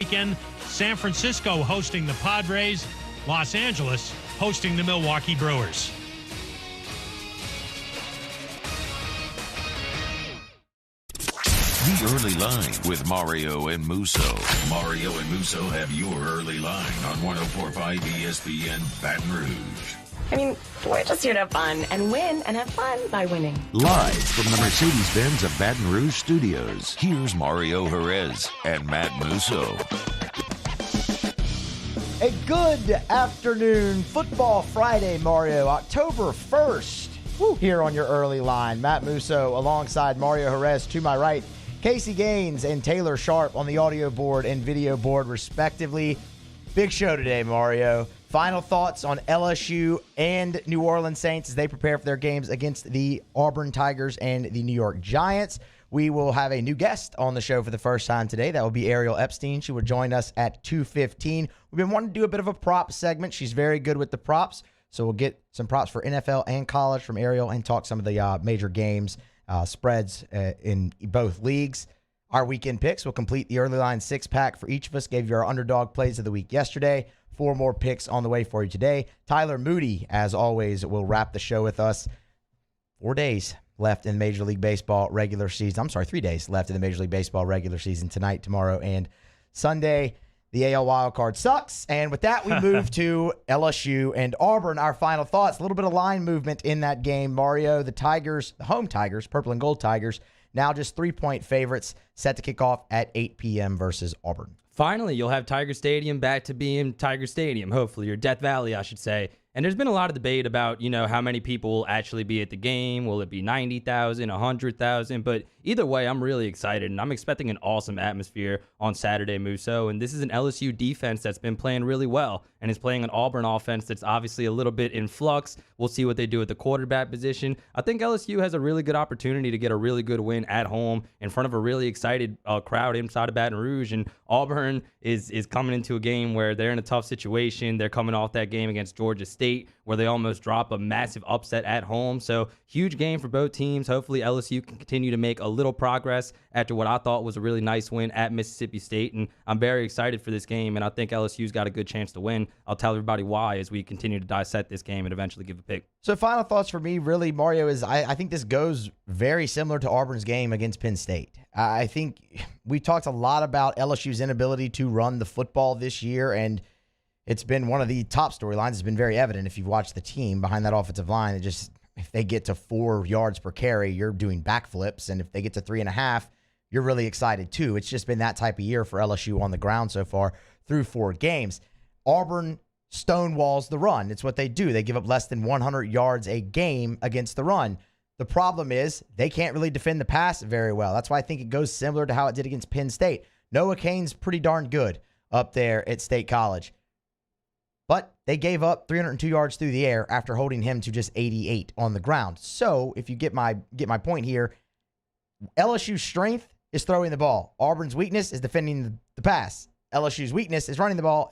weekend. San Francisco hosting the Padres. Los Angeles hosting the Milwaukee Brewers. The Early Line with Mario and Musso. Mario and Musso have your early line on 104.5 ESPN Baton Rouge. I mean, we're just here to have fun and win and have fun by winning. Live from the Mercedes-Benz of Baton Rouge studios, here's Mario Jerez and Matt Musso. A good afternoon, Football Friday, Mario, October 1st, here on your early line. Matt Musso alongside Mario Jerez to my right, Casey Gaines and Taylor Sharp on the audio board and video board, respectively. Big show today, Mario. Final thoughts on LSU and New Orleans Saints as they prepare for their games against the Auburn Tigers and the New York Giants. We will have a new guest on the show for the first time today. That will be Ariel Epstein. She will join us at 2:15. We've been wanting to do a bit of a prop segment. She's very good with the props, so we'll get some props for NFL and college from Ariel and talk some of the major games, spreads in both leagues. Our weekend picks will complete the early line six-pack for each of us. Gave you our underdog plays of the week yesterday. 4 more picks on the way for you today. Tyler Moody, as always, will wrap the show with us. 4 days left in Major League Baseball regular season. I'm sorry, 3 days left in the Major League Baseball regular season. Tonight, tomorrow, and Sunday. The AL wildcard sucks. And with that, we move to LSU and Auburn. Our final thoughts. A little bit of line movement in that game. Mario, the Tigers, the home Tigers, purple and gold Tigers, now just 3-point favorites, set to kick off at 8 p.m. versus Auburn. Finally, you'll have Tiger Stadium back to being Tiger Stadium, hopefully, or Death Valley, I should say. And there's been a lot of debate about, how many people will actually be at the game. Will it be 90,000, 100,000? But either way, I'm really excited, and I'm expecting an awesome atmosphere on Saturday, Musso. And this is an LSU defense that's been playing really well and is playing an Auburn offense that's obviously a little bit in flux. We'll see what they do at the quarterback position. I think LSU has a really good opportunity to get a really good win at home in front of a really excited crowd inside of Baton Rouge. And Auburn is coming into a game where they're in a tough situation. They're coming off that game against Georgia State, where they almost drop a massive upset at home. So huge game for both teams. Hopefully LSU can continue to make a little progress after what I thought was a really nice win at Mississippi State. And I'm very excited for this game, and I think LSU's got a good chance to win. I'll tell everybody why as we continue to dissect this game and eventually give a pick. So final thoughts for me, really, Mario, is I think this goes very similar to Auburn's game against Penn State. I think we talked a lot about LSU's inability to run the football this year, and it's been one of the top storylines. It's been very evident if you've watched the team behind that offensive line. It just, if they get to 4 yards per carry, you're doing backflips. And if they get to 3.5, you're really excited too. It's just been that type of year for LSU on the ground so far through 4 games. Auburn stonewalls the run. It's what they do. They give up less than 100 yards a game against the run. The problem is they can't really defend the pass very well. That's why I think it goes similar to how it did against Penn State. Noah Cain's pretty darn good up there at State College. But they gave up 302 yards through the air after holding him to just 88 on the ground. So if you get my point here, LSU's strength is throwing the ball. Auburn's weakness is defending the pass. LSU's weakness is running the ball.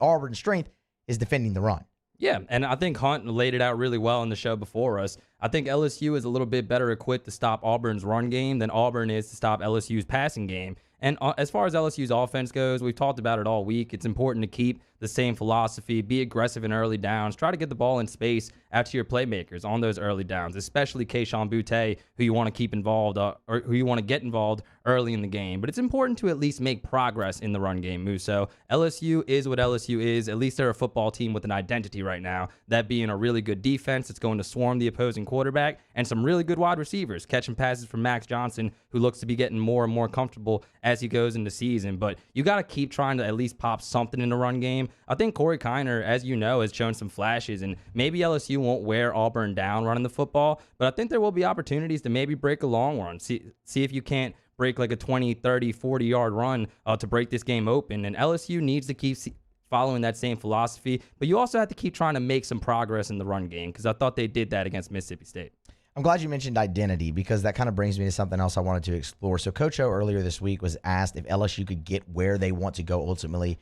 Auburn's strength is defending the run. Yeah, and I think Hunt laid it out really well in the show before us. I think LSU is a little bit better equipped to stop Auburn's run game than Auburn is to stop LSU's passing game. And as far as LSU's offense goes, we've talked about it all week. It's important to keep the same philosophy, be aggressive in early downs, try to get the ball in space out to your playmakers on those early downs, especially Keyshawn Boutte, who you want to keep involved or who you want to get involved early in the game. But it's important to at least make progress in the run game, Musso. LSU is what LSU is. At least they're a football team with an identity right now, that being a really good defense that's going to swarm the opposing quarterback and some really good wide receivers, catching passes from Max Johnson, who looks to be getting more and more comfortable as he goes into season. But you got to keep trying to at least pop something in the run game. I think Corey Kiner, as you know, has shown some flashes, and maybe LSU won't wear Auburn down running the football, but I think there will be opportunities to maybe break a long run. See if you can't break like a 20, 30, 40-yard run to break this game open. And LSU needs to keep following that same philosophy, but you also have to keep trying to make some progress in the run game, because I thought they did that against Mississippi State. I'm glad you mentioned identity, because that kind of brings me to something else I wanted to explore. So Coach O earlier this week was asked if LSU could get where they want to go ultimately,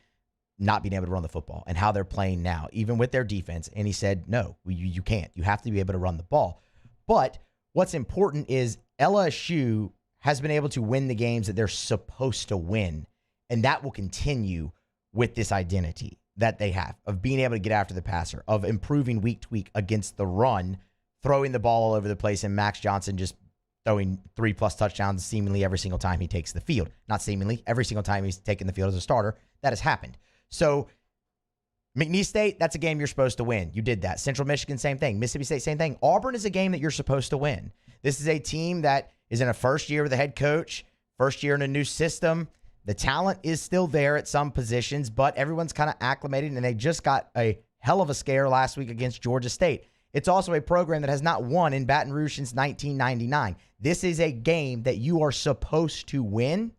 not being able to run the football, and how they're playing now, even with their defense. And he said, no, you can't. You have to be able to run the ball. But what's important is LSU has been able to win the games that they're supposed to win. And that will continue with this identity that they have of being able to get after the passer, of improving week to week against the run, throwing the ball all over the place, and Max Johnson just throwing 3+ touchdowns seemingly every single time he takes the field. Not seemingly, every single time he's taken the field as a starter. That has happened. So McNeese State, that's a game you're supposed to win. You did that. Central Michigan, same thing. Mississippi State, same thing. Auburn is a game that you're supposed to win. This is a team that is in a first year with a head coach, first year in a new system. The talent is still there at some positions, but everyone's kind of acclimated, and they just got a hell of a scare last week against Georgia State. It's also a program that has not won in Baton Rouge since 1999. This is a game that you are supposed to win.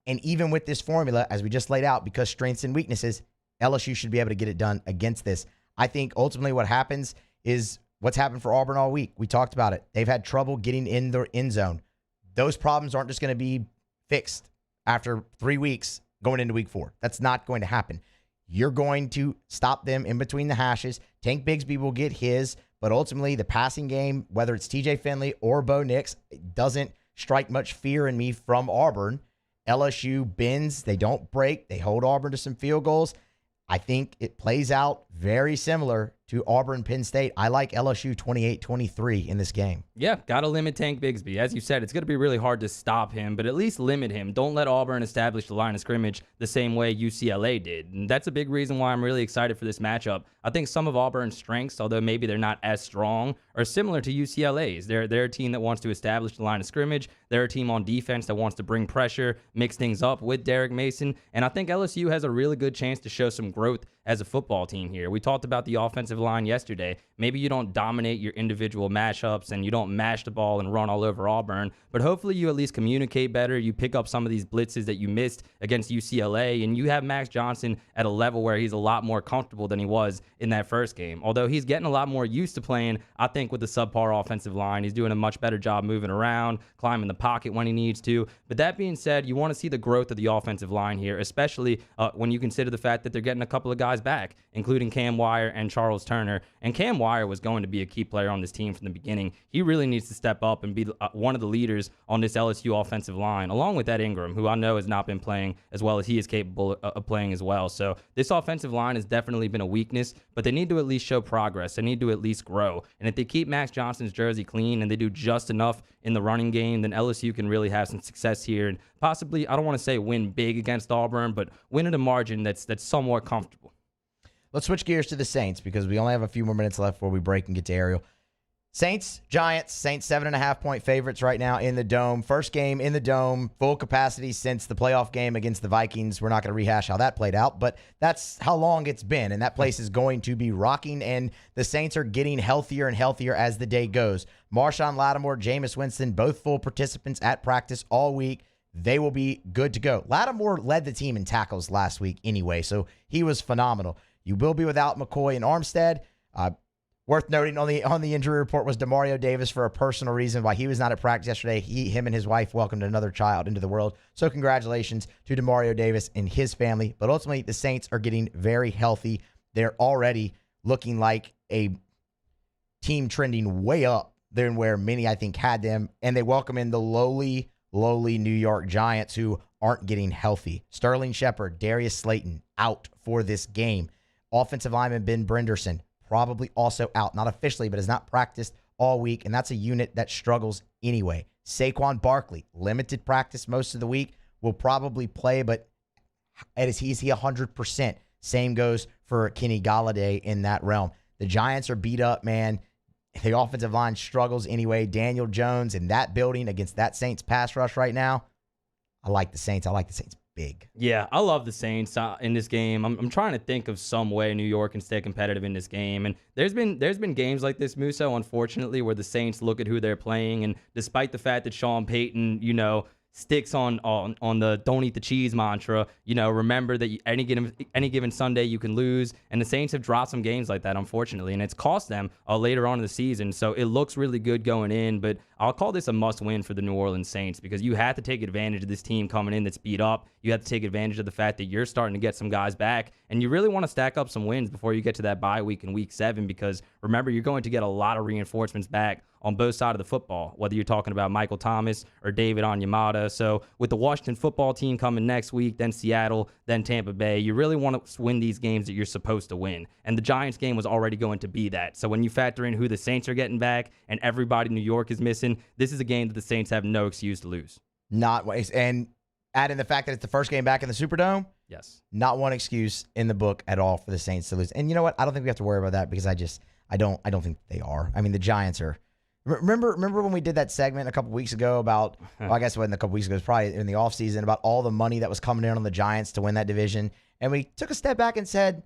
And even with this formula, as we just laid out, because strengths and weaknesses, LSU should be able to get it done against this. I think ultimately what happens is what's happened for Auburn all week. We talked about it. They've had trouble getting in the end zone. Those problems aren't just going to be fixed after 3 weeks going into week 4. That's not going to happen. You're going to stop them in between the hashes. Tank Bigsby will get his, but ultimately the passing game, whether it's TJ Finley or Bo Nix, doesn't strike much fear in me from Auburn. LSU bends. They don't break. They hold Auburn to some field goals. I think it plays out very similar to Auburn-Penn State. I like LSU 28-23 in this game. Yeah, got to limit Tank Bigsby. As you said, it's going to be really hard to stop him, but at least limit him. Don't let Auburn establish the line of scrimmage the same way UCLA did. And that's a big reason why I'm really excited for this matchup. I think some of Auburn's strengths, although maybe they're not as strong, are similar to UCLA's. They're a team that wants to establish the line of scrimmage. They're a team on defense that wants to bring pressure, mix things up with Derek Mason. And I think LSU has a really good chance to show some growth as a football team here. We talked about the offensive line yesterday. Maybe you don't dominate your individual matchups and you don't mash the ball and run all over Auburn, but hopefully you at least communicate better. You pick up some of these blitzes that you missed against UCLA, and you have Max Johnson at a level where he's a lot more comfortable than he was in that first game. Although he's getting a lot more used to playing, I think, with the subpar offensive line. He's doing a much better job moving around, climbing the pocket when he needs to. But that being said, you want to see the growth of the offensive line here, especially when you consider the fact that they're getting a couple of guys back, including Cam Wire and Charles Turner. And Cam Wire was going to be a key player on this team from the beginning. He really needs to step up and be one of the leaders on this LSU offensive line, along with Ed Ingram, who I know has not been playing as well as he is capable of playing as well. So this offensive line has definitely been a weakness, but they need to at least show progress. They need to at least grow. And if they keep Max Johnson's jersey clean and they do just enough in the running game, then LSU can really have some success here and possibly, I don't want to say win big against Auburn, but win at a margin that's somewhat comfortable. Let's switch gears to the Saints because we only have a few more minutes left before we break and get to Ariel. Saints, Giants. Saints 7.5-point favorites right now in the Dome. First game in the Dome, full capacity since the playoff game against the Vikings. We're not going to rehash how that played out, but that's how long it's been, and that place is going to be rocking, and the Saints are getting healthier and healthier as the day goes. Marshawn Lattimore, Jameis Winston, both full participants at practice all week. They will be good to go. Lattimore led the team in tackles last week anyway, so he was phenomenal. You will be without McCoy and Armstead. Worth noting on the injury report was Demario Davis for a personal reason why he was not at practice yesterday. Him and his wife welcomed another child into the world. So congratulations to Demario Davis and his family. But ultimately, the Saints are getting very healthy. They're already looking like a team trending way up than where many, I think, had them. And they welcome in the lowly New York Giants who aren't getting healthy. Sterling Shepard, Darius Slayton out for this game. Offensive lineman Ben Brenderson probably also out. Not officially, but has not practiced all week, and that's a unit that struggles anyway. Saquon Barkley, limited practice most of the week, will probably play, but is he 100%? Same goes for Kenny Galladay in that realm. The Giants are beat up, man. The offensive line struggles anyway. Daniel Jones in that building against that Saints pass rush right now. I like the Saints. I like the Saints big. Yeah, I love the Saints in this game. I'm trying to think of some way New York can stay competitive in this game. And there's been games like this, Musso, unfortunately, where the Saints look at who they're playing, and despite the fact that Sean Payton, sticks on the don't eat the cheese mantra, remember that any given Sunday you can lose, and the Saints have dropped some games like that, unfortunately, and it's cost them later on in the season. So it looks really good going in, but I'll call this a must-win for the New Orleans Saints because you have to take advantage of this team coming in that's beat up. You have to take advantage of the fact that you're starting to get some guys back, and you really want to stack up some wins before you get to that bye week in Week 7 because, remember, you're going to get a lot of reinforcements back on both sides of the football, whether you're talking about Michael Thomas or David Onyemata. So with the Washington football team coming next week, then Seattle, then Tampa Bay, you really want to win these games that you're supposed to win. And the Giants game was already going to be that. So when you factor in who the Saints are getting back and everybody in New York is missing, this is a game that the Saints have no excuse to lose. Not waste. And add in the fact that it's the first game back in the Superdome. Yes. Not one excuse in the book at all for the Saints to lose. And you know what? I don't think we have to worry about that because I don't think they are. I mean, the Giants are. Remember when we did that segment a couple weeks ago about, well, I guess it wasn't a couple weeks ago, it was probably in the offseason, about all the money that was coming in on the Giants to win that division. And we took a step back and said,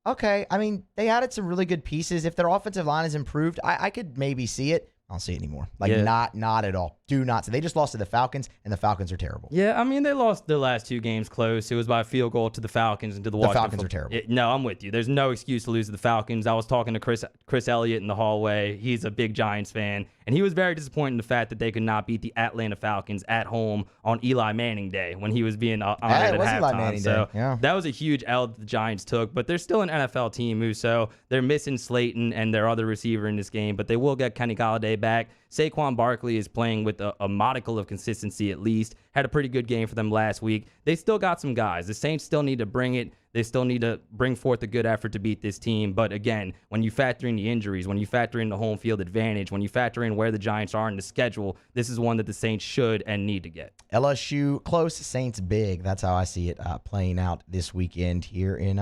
okay, I mean, they added some really good pieces. If their offensive line is improved, I could maybe see it. I don't see it anymore. Not at all. Do not. So they just lost to the Falcons, and the Falcons are terrible. Yeah, I mean, they lost their last 2 games close. It was by a field goal to the Falcons and to the Washington. The Falcons are terrible. No, I'm with you. There's no excuse to lose to the Falcons. I was talking to Chris Elliott in the hallway. He's a big Giants fan, and he was very disappointed in the fact that they could not beat the Atlanta Falcons at home on Eli Manning Day when he was being honored at halftime. Eli Manning so Day. Yeah. That was a huge L that the Giants took, but they're still an NFL team, Musso. They're missing Slayton and their other receiver in this game, but they will get Kenny Golladay back. Saquon Barkley is playing with a modicum of consistency at least. Had a pretty good game for them last week. They still got some guys. The Saints still need to bring it. They still need to bring forth a good effort to beat this team. But again, when you factor in the injuries, when you factor in the home field advantage, when you factor in where the Giants are in the schedule, this is one that the Saints should and need to get. LSU close, Saints big. That's how I see it playing out this weekend here in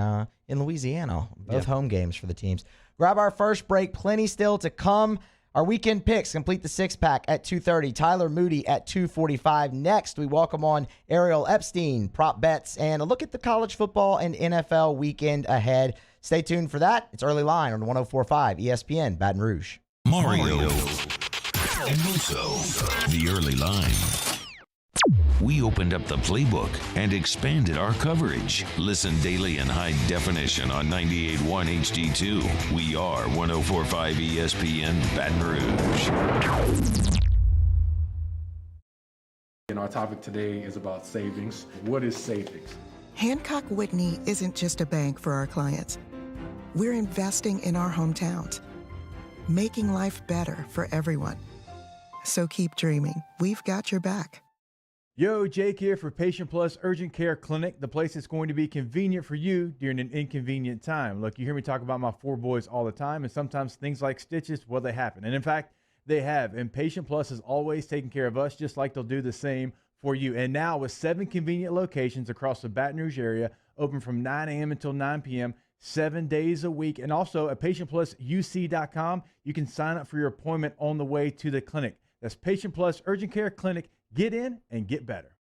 Louisiana. Both home games for the teams. Grab our first break. Plenty still to come. Our weekend picks complete the 6-pack at 2:30. Tyler Moody at 2:45. Next, we welcome on Ariel Epstein, prop bets, and a look at the college football and NFL weekend ahead. Stay tuned for that. It's Early Line on 104.5 ESPN Baton Rouge. Mario and Musso, the Early Line. We opened up the playbook and expanded our coverage. Listen daily in high definition on 98.1 HD2. We are 104.5 ESPN Baton Rouge. And our topic today is about savings. What is savings? Hancock Whitney isn't just a bank for our clients. We're investing in our hometowns, making life better for everyone. So keep dreaming. We've got your back. Yo, Jake here for Patient Plus Urgent Care Clinic, the place that's going to be convenient for you during an inconvenient time. Look, you hear me talk about my 4 boys all the time, and sometimes things like stitches, well, they happen. And in fact, they have. And Patient Plus is always taking care of us, just like they'll do the same for you. And now with 7 convenient locations across the Baton Rouge area, open from 9 a.m. until 9 p.m., 7 days a week. And also at patientplusuc.com, you can sign up for your appointment on the way to the clinic. That's Patient Plus Urgent Care Clinic. Get in and get better.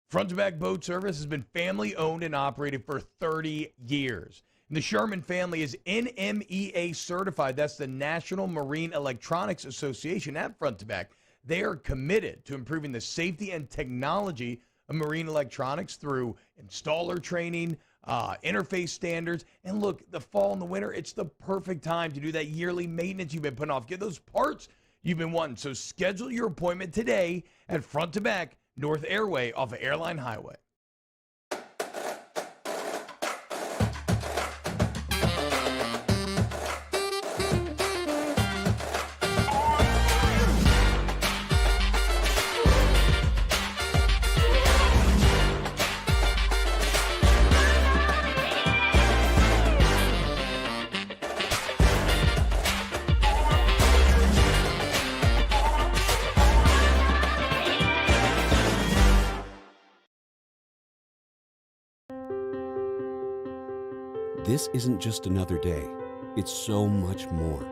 Front to Back Boat Service has been family owned and operated for 30 years. And the Sherman family is NMEA certified. That's the National Marine Electronics Association at Front to Back. They are committed to improving the safety and technology of marine electronics through installer training, interface standards. And look, the fall and the winter, it's the perfect time to do that yearly maintenance you've been putting off. Get those parts you've been wanting. So schedule your appointment today at Front to Back, North Airway off of Airline Highway. This isn't just another day. It's so much more.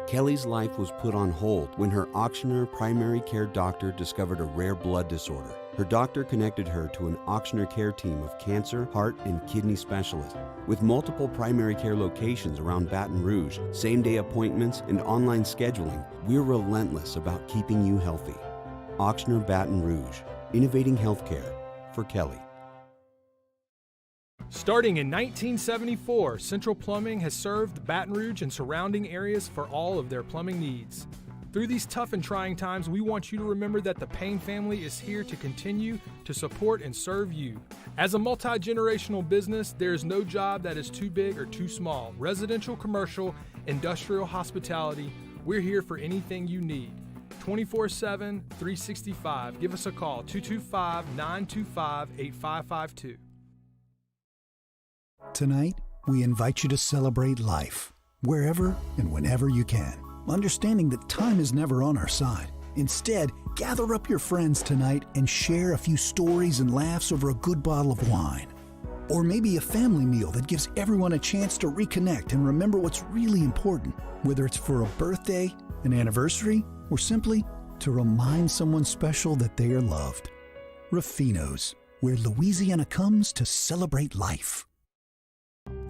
Kelly's life was put on hold when her auctioneer primary care doctor discovered a rare blood disorder. Her doctor connected her to an auctioneer care team of cancer, heart, and kidney specialists. With multiple primary care locations around Baton Rouge, same-day appointments, and online scheduling, we're relentless about keeping you healthy. Auctioneer Baton Rouge, innovating healthcare for Kelly. Starting in 1974, Central Plumbing has served Baton Rouge and surrounding areas for all of their plumbing needs. Through these tough and trying times, we want you to remember that the Payne family is here to continue to support and serve you. As a multi-generational business, there is no job that is too big or too small. Residential, commercial, industrial, hospitality, we're here for anything you need. 24/7, 365. Give us a call, 225-925-8552. Tonight, we invite you to celebrate life, wherever and whenever you can, understanding that time is never on our side. Instead, gather up your friends tonight and share a few stories and laughs over a good bottle of wine. Or maybe a family meal that gives everyone a chance to reconnect and remember what's really important, whether it's for a birthday, an anniversary, or simply to remind someone special that they are loved. Rufino's, where Louisiana comes to celebrate life.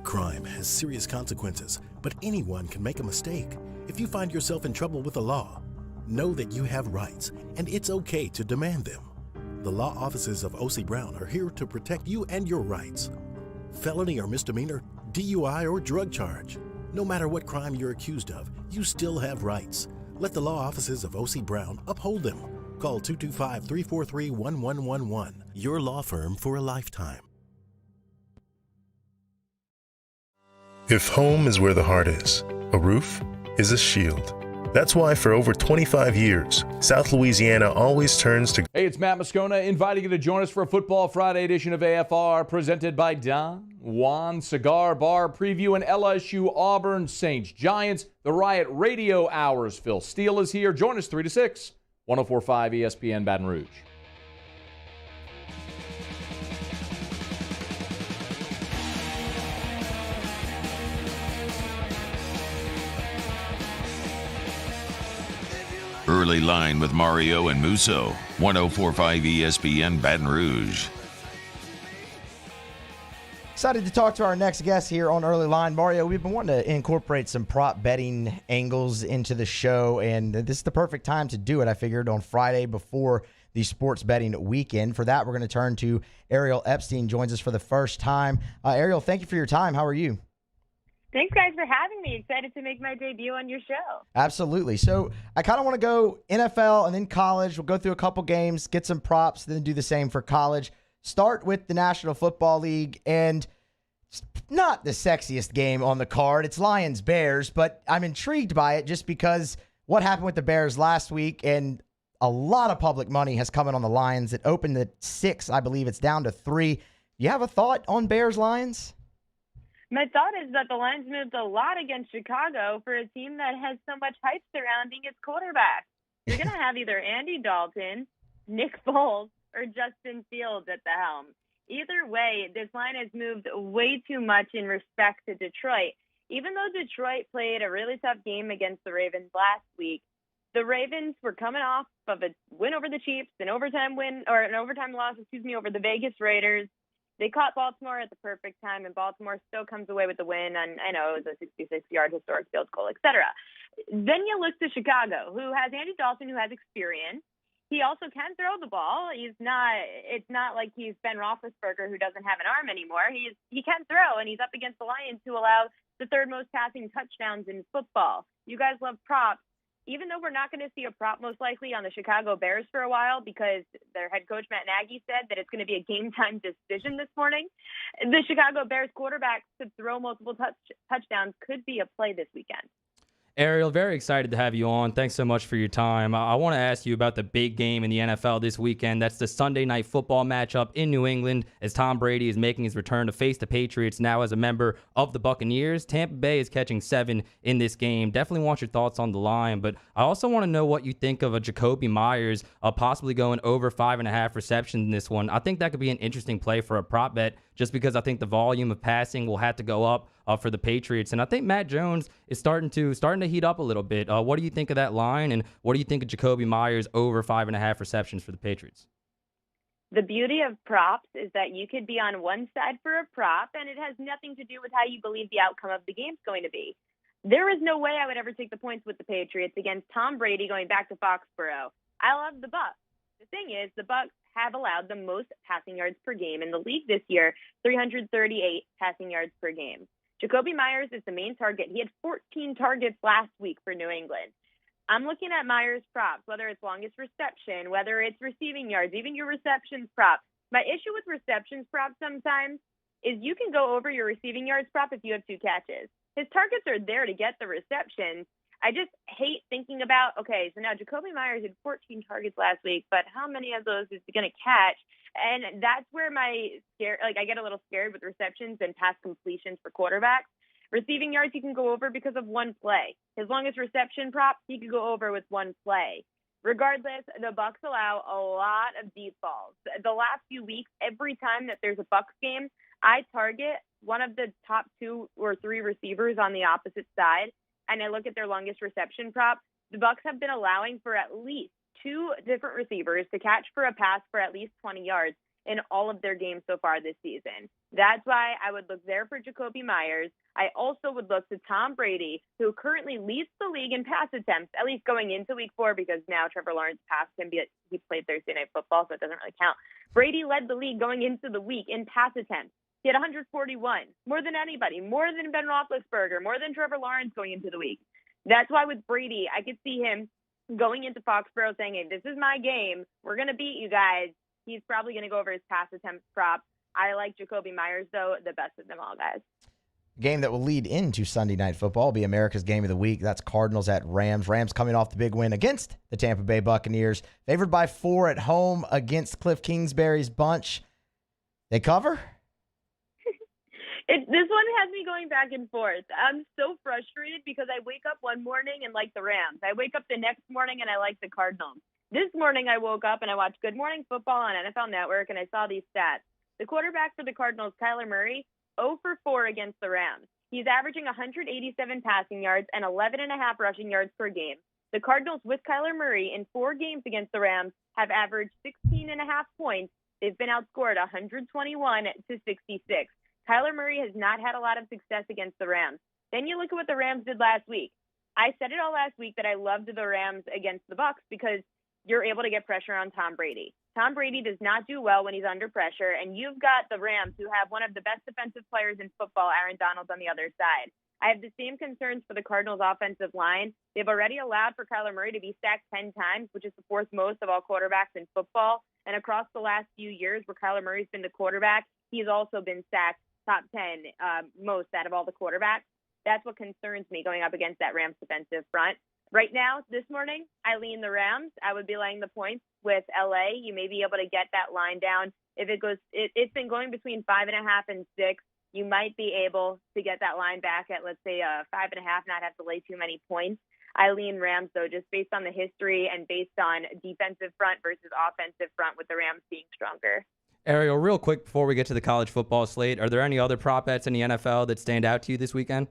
Crime has serious consequences, but anyone can make a mistake. If you find yourself in trouble with the law, know that you have rights, and it's okay to demand them. The law offices of O.C. Brown are here to protect you and your rights. Felony or misdemeanor, DUI or drug charge. No matter what crime you're accused of, you still have rights. Let the law offices of O.C. Brown uphold them. Call 225-343-1111. Your law firm for a lifetime. If home is where the heart is, a roof is a shield. That's why for over 25 years, South Louisiana always turns to... Hey, it's Matt Moscona inviting you to join us for a Football Friday edition of AFR presented by Don Juan Cigar Bar. Preview an LSU Auburn Saints Giants. The Riot Radio Hours. Phil Steele is here. Join us 3 to 6. 104.5 ESPN Baton Rouge. Early Line with Mario and Musso. 104.5 ESPN Baton Rouge. Excited to talk to our next guest here on Early Line. Mario, we've been wanting to incorporate some prop betting angles into the show, and this is the perfect time to do it, I figured, on Friday before the sports betting weekend. For that, we're going to turn to Ariel Epstein, joins us for the first time. Ariel, thank you for your time. How are you? Thanks, guys, for having me. Excited to make my debut on your show. Absolutely. So I kind of want to go NFL and then college. We'll go through a couple games, get some props, then do the same for college. Start with the National Football League, and it's not the sexiest game on the card. It's Lions-Bears, but I'm intrigued by it just because what happened with the Bears last week, and a lot of public money has come in on the Lions. It opened at 6. I believe it's down to 3. You have a thought on Bears-Lions? My thought is that the Lions moved a lot against Chicago for a team that has so much hype surrounding its quarterback. You're going to have either Andy Dalton, Nick Foles, or Justin Fields at the helm. Either way, this line has moved way too much in respect to Detroit. Even though Detroit played a really tough game against the Ravens last week, the Ravens were coming off of a win over the Chiefs, an overtime loss, over the Vegas Raiders. They caught Baltimore at the perfect time, and Baltimore still comes away with the win. And I know it was a 66-yard historic field goal, etc. Then you look to Chicago, who has Andy Dalton, who has experience. He also can throw the ball. It's not like he's Ben Roethlisberger, who doesn't have an arm anymore. He can throw, and he's up against the Lions, who allow the third most passing touchdowns in football. You guys love props. Even though we're not going to see a prop most likely on the Chicago Bears for a while because their head coach Matt Nagy said that it's going to be a game-time decision this morning, the Chicago Bears quarterback to throw multiple touchdowns could be a play this weekend. Ariel, very excited to have you on. Thanks so much for your time. I want to ask you about the big game in the NFL this weekend. That's the Sunday Night Football matchup in New England as Tom Brady is making his return to face the Patriots now as a member of the Buccaneers. Tampa Bay is catching 7 in this game. Definitely want your thoughts on the line, but I also want to know what you think of a Jacoby Myers possibly going over 5.5 receptions in this one. I think that could be an interesting play for a prop bet just because I think the volume of passing will have to go up for the Patriots. And I think Matt Jones is starting to heat up a little bit. What do you think of that line, and what do you think of Jacoby Myers over 5.5 receptions for the Patriots? The beauty of props is that you could be on one side for a prop, and it has nothing to do with how you believe the outcome of the game's going to be. There is no way I would ever take the points with the Patriots against Tom Brady going back to Foxborough. I love the Bucs. The thing is, the Bucs have allowed the most passing yards per game in the league this year, 338 passing yards per game. Jacoby Myers is the main target. He had 14 targets last week for New England. I'm looking at Myers props, whether it's longest reception, whether it's receiving yards, even your receptions prop. My issue with receptions props sometimes is you can go over your receiving yards prop if you have 2 catches. His targets are there to get the receptions. I just hate thinking about, okay, so now Jacoby Myers had 14 targets last week, but how many of those is he going to catch? And that's where I get a little scared with receptions and pass completions for quarterbacks. Receiving yards, he can go over because of 1 play. His longest reception prop, he could go over with 1 play. Regardless, the Bucs allow a lot of deep balls. The last few weeks, every time that there's a Bucs game, I target one of the top 2 or 3 receivers on the opposite side, and I look at their longest reception prop. The Bucs have been allowing for at least 2 different receivers to catch for a pass for at least 20 yards in all of their games so far this season. That's why I would look there for Jacoby Myers. I also would look to Tom Brady, who currently leads the league in pass attempts, at least going into week 4, because now Trevor Lawrence passed him. He played Thursday Night Football, so it doesn't really count. Brady led the league going into the week in pass attempts. He had 141, more than anybody, more than Ben Roethlisberger, more than Trevor Lawrence going into the week. That's why with Brady, I could see him going into Foxborough saying, hey, this is my game. We're going to beat you guys. He's probably going to go over his pass attempt prop. I like Jacoby Myers, though, the best of them all, guys. Game that will lead into Sunday Night Football will be America's Game of the Week. That's Cardinals at Rams. Rams coming off the big win against the Tampa Bay Buccaneers. Favored by 4 at home against Cliff Kingsbury's bunch. They cover? This one has me going back and forth. I'm so frustrated because I wake up one morning and like the Rams. I wake up the next morning and I like the Cardinals. This morning I woke up and I watched Good Morning Football on NFL Network and I saw these stats. The quarterback for the Cardinals, Kyler Murray, 0 for 4 against the Rams. He's averaging 187 passing yards and 11.5 rushing yards per game. The Cardinals with Kyler Murray in 4 games against the Rams have averaged 16.5 points. They've been outscored 121 to 66. Kyler Murray has not had a lot of success against the Rams. Then you look at what the Rams did last week. I said it all last week that I loved the Rams against the Bucs because you're able to get pressure on Tom Brady. Tom Brady does not do well when he's under pressure, and you've got the Rams who have one of the best defensive players in football, Aaron Donald, on the other side. I have the same concerns for the Cardinals' offensive line. They've already allowed for Kyler Murray to be sacked 10 times, which is the 4th most of all quarterbacks in football. And across the last few years where Kyler Murray's been the quarterback, he's also been sacked top 10 most out of all the quarterbacks. That's what concerns me going up against that Rams defensive front. Right now, this morning, I lean the Rams. I would be laying the points with LA. You may be able to get that line down. If it goes, it's been going between 5.5 and 6. You might be able to get that line back at, let's say, 5.5, not have to lay too many points. I lean Rams, though, just based on the history and based on defensive front versus offensive front with the Rams being stronger. Ariel, real quick before we get to the college football slate, are there any other prop bets in the NFL that stand out to you this weekend?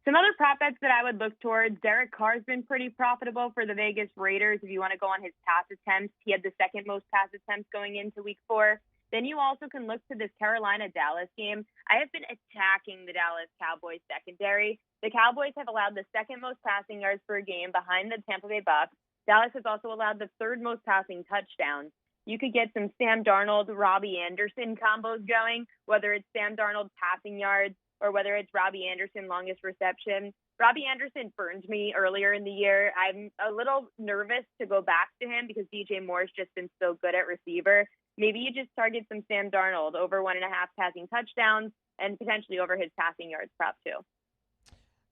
Some other prop bets that I would look towards, Derek Carr's been pretty profitable for the Vegas Raiders. If you want to go on his pass attempts, he had the 2nd most pass attempts going into week 4. Then you also can look to this Carolina-Dallas game. I have been attacking the Dallas Cowboys secondary. The Cowboys have allowed the 2nd most passing yards per game behind the Tampa Bay Bucs. Dallas has also allowed the 3rd most passing touchdowns. You could get some Sam Darnold, Robbie Anderson combos going, whether it's Sam Darnold passing yards or whether it's Robbie Anderson longest reception. Robbie Anderson burned me earlier in the year. I'm a little nervous to go back to him because DJ Moore's just been so good at receiver. Maybe you just target some Sam Darnold over 1.5 passing touchdowns and potentially over his passing yards prop too.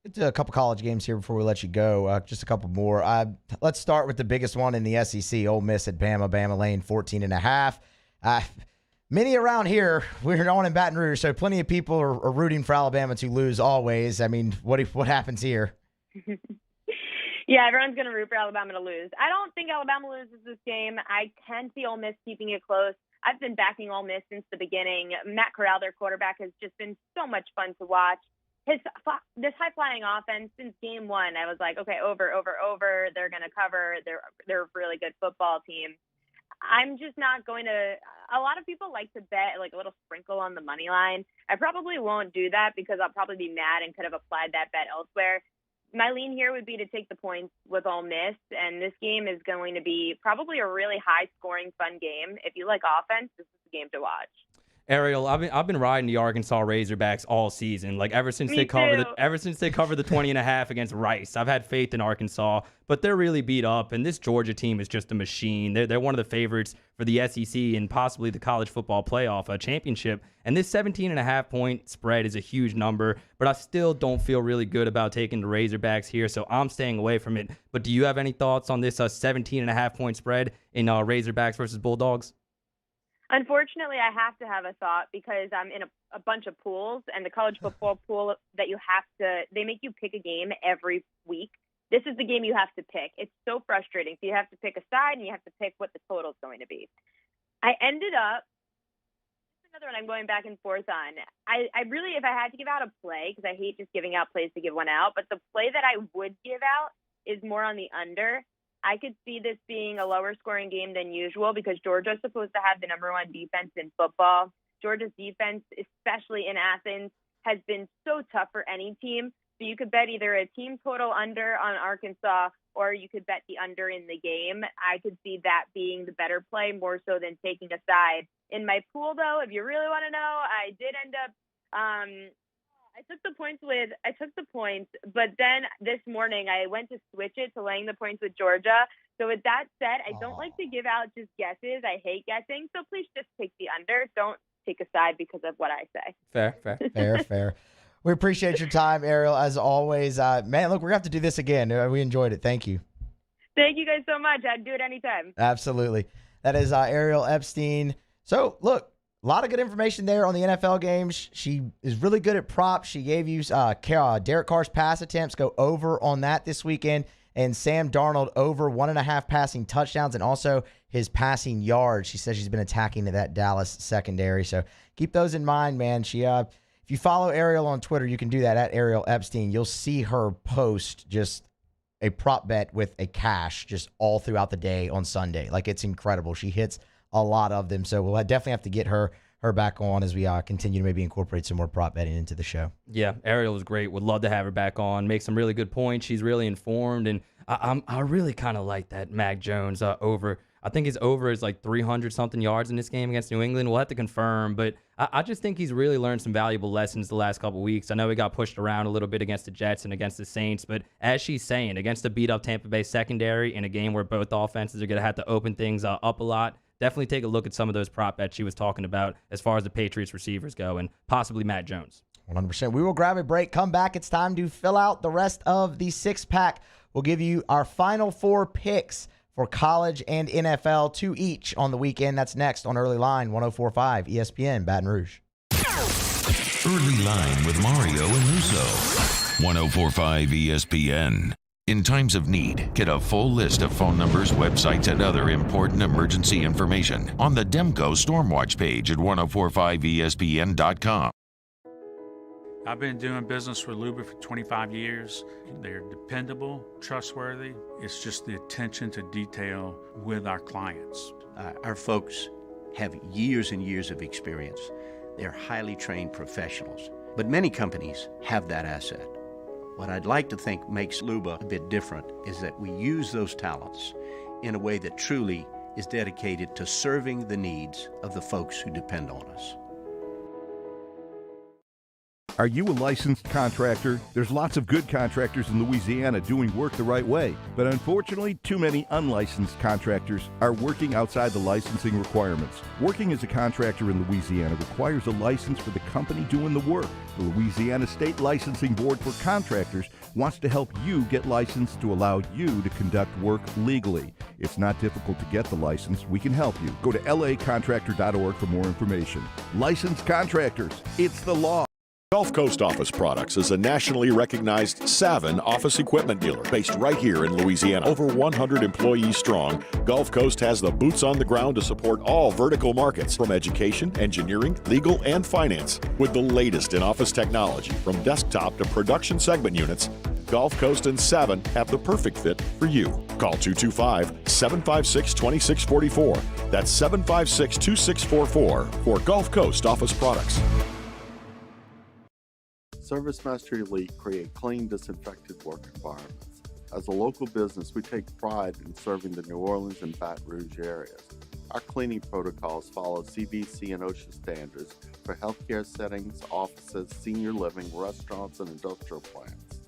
Get to a couple college games here before we let you go. Just a couple more. Let's start with the biggest one in the SEC. Ole Miss at Bama. Bama laying 14.5. Many around here, we're on in Baton Rouge, so plenty of people are rooting for Alabama to lose always. I mean, what happens here? Yeah, everyone's going to root for Alabama to lose. I don't think Alabama loses this game. I can see Ole Miss keeping it close. I've been backing Ole Miss since the beginning. Matt Corral, their quarterback, has just been so much fun to watch. This high-flying offense, since game 1, I was like, okay, over. They're going to cover. They're a really good football team. I'm just not going to – a lot of people like to bet like a little sprinkle on the money line. I probably won't do that because I'll probably be mad and could have applied that bet elsewhere. My lean here would be to take the points with Ole Miss, and this game is going to be probably a really high-scoring, fun game. If you like offense, this is the game to watch. Ariel, I've been riding the Arkansas Razorbacks all season. Like ever since Me they covered too. the 20.5 against Rice. I've had faith in Arkansas, but they're really beat up, and this Georgia team is just a machine. They're one of the favorites for the SEC and possibly the college football playoff championship. And this 17.5 point spread is a huge number, but I still don't feel really good about taking the Razorbacks here, so I'm staying away from it. But do you have any thoughts on this 17.5 point spread in Razorbacks versus Bulldogs? Unfortunately, I have to have a thought because I'm in a bunch of pools, and the college football pool that they make you pick a game every week. This is the game you have to pick. It's so frustrating. So you have to pick a side, and you have to pick what the total is going to be. I ended up, this is another one I'm going back and forth on. I really, if I had to give out a play, because I hate just giving out plays to give one out, but the play that I would give out is more on the under. I could see this being a lower scoring game than usual because Georgia's supposed to have the number one defense in football. Georgia's defense, especially in Athens, has been so tough for any team. So you could bet either a team total under on Arkansas or you could bet the under in the game. I could see that being the better play more so than taking a side. In my pool, though, if you really want to know, I did end up I took the points, but then this morning I went to switch it to laying the points with Georgia. So with that said, I don't like to give out just guesses. I hate guessing. So please just take the under. Don't take a side because of what I say. Fair. We appreciate your time, Ariel, as always. Man, look, we're going to have to do this again. We enjoyed it. Thank you. Thank you guys so much. I'd do it anytime. Absolutely. That is Ariel Epstein. So, look, a lot of good information there on the NFL games. She is really good at props. She gave you Derek Carr's pass attempts. Go over on that this weekend. And Sam Darnold over 1.5 passing touchdowns and also his passing yards. She says she's been attacking that Dallas secondary. So keep those in mind, man. She, if you follow Ariel on Twitter, you can do that at Ariel Epstein. You'll see her post just a prop bet with a cash just all throughout the day on Sunday. Like, it's incredible. She hits a lot of them. So we'll definitely have to get her back on as we continue to maybe incorporate some more prop betting into the show. Yeah, Ariel was great. Would love to have her back on. Make some really good points. She's really informed, and I really kind of like that Mac Jones over. I think his over is like 300-something yards in this game against New England. We'll have to confirm, but I just think he's really learned some valuable lessons the last couple of weeks. I know he got pushed around a little bit against the Jets and against the Saints, but as she's saying, against the beat-up Tampa Bay secondary in a game where both offenses are going to have to open things up a lot, definitely take a look at some of those prop bets she was talking about as far as the Patriots receivers go and possibly Matt Jones. 100%. We will grab a break, come back. It's time to fill out the rest of the six-pack. We'll give you our final four picks for college and NFL, 2 each on the weekend. That's next on Early Line, 104.5 ESPN, Baton Rouge. Early Line with Mario and Musso. 104.5 ESPN. In times of need, get a full list of phone numbers, websites, and other important emergency information on the Demco Stormwatch page at 1045ESPN.com. I've been doing business with Luba for 25 years. They're dependable, trustworthy. It's just the attention to detail with our clients. Our folks have years and years of experience. They're highly trained professionals, but many companies have that asset. What I'd like to think makes Luba a bit different is that we use those talents in a way that truly is dedicated to serving the needs of the folks who depend on us. Are you a licensed contractor? There's lots of good contractors in Louisiana doing work the right way, but unfortunately, too many unlicensed contractors are working outside the licensing requirements. Working as a contractor in Louisiana requires a license for the company doing the work. The Louisiana State Licensing Board for Contractors wants to help you get licensed to allow you to conduct work legally. It's not difficult to get the license. We can help you. Go to lacontractor.org for more information. Licensed contractors, it's the law. Gulf Coast Office Products is a nationally recognized Savin office equipment dealer based right here in Louisiana. Over 100 employees strong, Gulf Coast has the boots on the ground to support all vertical markets from education, engineering, legal, and finance. With the latest in office technology from desktop to production segment units, Gulf Coast and Savin have the perfect fit for you. Call 225-756-2644. That's 756-2644 for Gulf Coast Office Products. ServiceMaster Elite create clean, disinfected work environments. As a local business, we take pride in serving the New Orleans and Baton Rouge areas. Our cleaning protocols follow CDC and OSHA standards for healthcare settings, offices, senior living, restaurants, and industrial plants.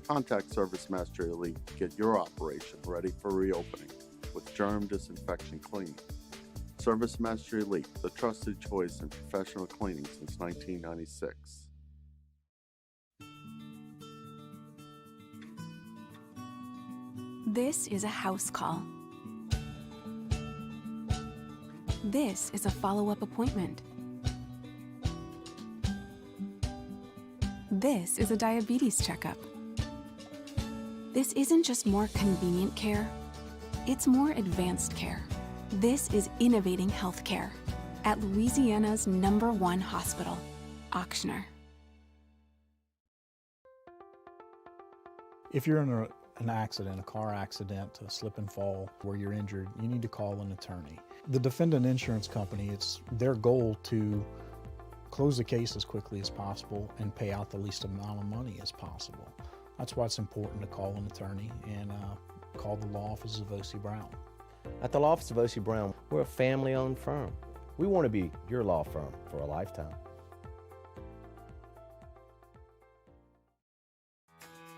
Contact Service Master Elite to get your operation ready for reopening with germ disinfection cleaning. Service Master Elite, the trusted choice in professional cleaning since 1996. This is a house call. This is a follow-up appointment. This is a diabetes checkup. This isn't just more convenient care, it's more advanced care. This is innovating healthcare at Louisiana's #1 hospital, Ochsner. If you're in an accident, a car accident, a slip and fall where you're injured, you need to call an attorney. The defendant insurance company, it's their goal to close the case as quickly as possible and pay out the least amount of money as possible. That's why it's important to call an attorney and call the law office of O.C. Brown. At the law office of O.C. Brown, we're a family-owned firm. We want to be your law firm for a lifetime.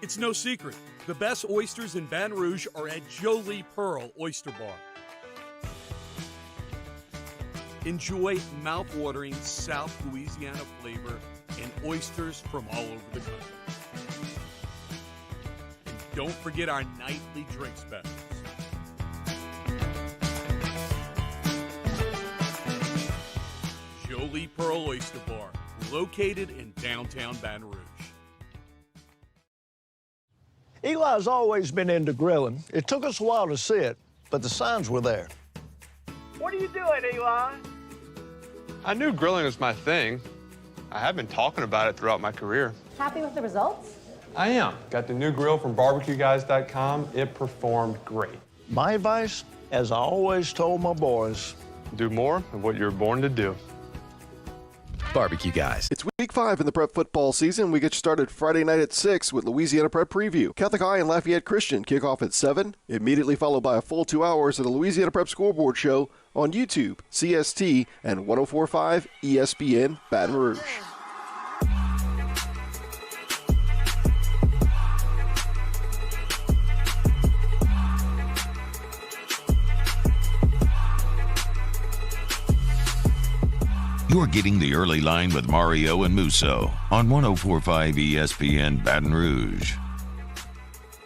It's no secret. The best oysters in Baton Rouge are at Jolie Pearl Oyster Bar. Enjoy mouth-watering South Louisiana flavor and oysters from all over the country. And don't forget our nightly drink specials. Jolie Pearl Oyster Bar, located in downtown Baton Rouge. Eli's always been into grilling. It took us a while to see it, but the signs were there. What are you doing, Eli? I knew grilling was my thing. I have been talking about it throughout my career. Happy with the results? I am. Got the new grill from barbecueguys.com. It performed great. My advice, as I always told my boys, do more of what you were born to do. Barbecue Guys. It's week 5 in the prep football season. We get you started Friday night at 6 with Louisiana Prep Preview. Catholic High and Lafayette Christian kick off at 7, immediately followed by a full 2 hours of the Louisiana Prep Scoreboard Show on YouTube, CST, and 104.5 ESPN Baton Rouge. You're getting the early line with Mario and Musso on 104.5 ESPN Baton Rouge.